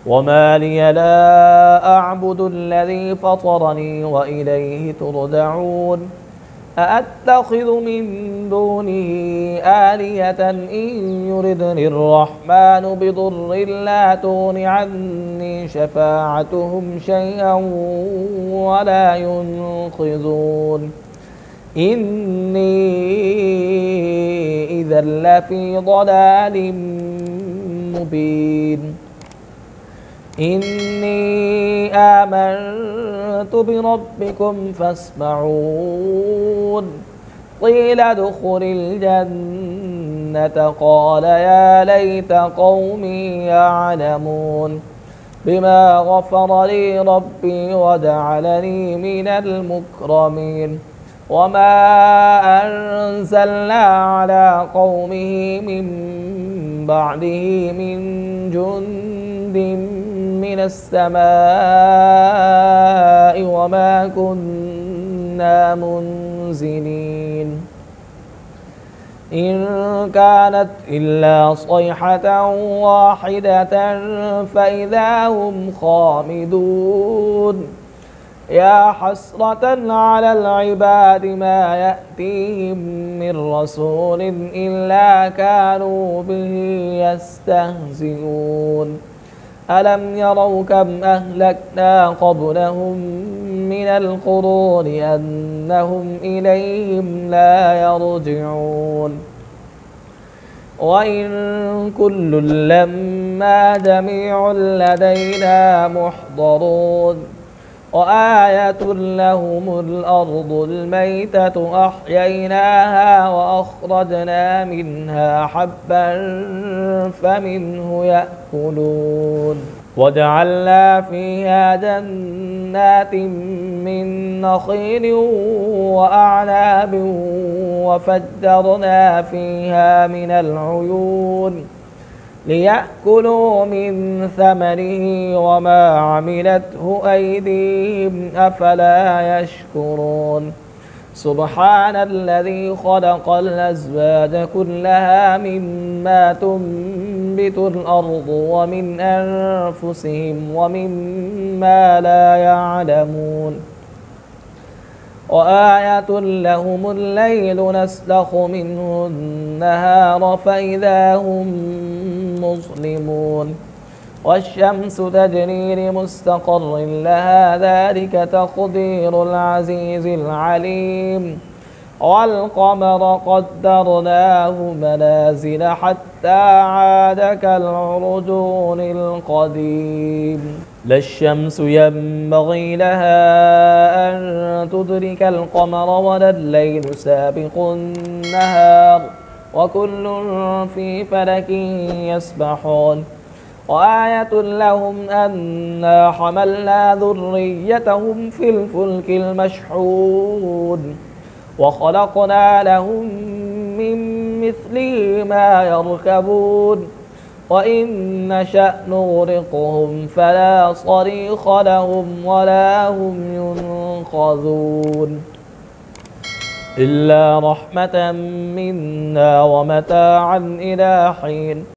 وما لي لا أعبد الذي فطرني وإليه ترجعون أأتخذ من دونه آلهة إن يردني الرحمن بضر لا تغن عني شفاعتهم شيئا ولا ينقذون إني إذا لفي ضلال مبين إني آمنت بربكم فاسمعون قيل ادخل الجنة قال يا ليت قومي يعلمون بما غفر لي ربي وجعلني من المكرمين وما أنزلنا على قومه من بعده من جند من السماء وما كنا منزلين إن كانت إلا صيحة واحدة فإذا هم خامدون يا حسرة على العباد ما يأتيهم من رسول إلا كانوا به يستهزئون ألم يروا كم أهلكنا قبلهم من القرون أنهم إليهم لا يرجعون وإن كل لما جميع لدينا محضرون وآية لهم الأرض الميتة أحييناها وأخرجنا منها حبا فمنه يأكلون وجعلنا فيها جنات من نخيل وأعناب وفجرنا فيها من العيون ليأكلوا من ثمره وما عملته أيديهم أفلا يشكرون سبحان الذي خلق الأزواج كلها مما تنبت الأرض ومن أنفسهم ومما لا يعلمون وآية لهم الليل نسلخ منه النهار فإذا هم مظلمون والشمس تجري لمستقر لها ذلك تقدير العزيز العليم والقمر قدرناه منازل حتى عاد كالعرجون القديم لا الشمس ينبغي لها أن تدرك القمر ولا الليل سابق النهار وكل في فلك يسبحون وآية لهم أنا حملنا ذريتهم في الفلك المشحون وخلقنا لهم من مثله ما يركبون وإن نشأ نغرقهم فلا صريخ لهم ولا هم ينقذون إلا رحمة منا ومتاعا إلى حين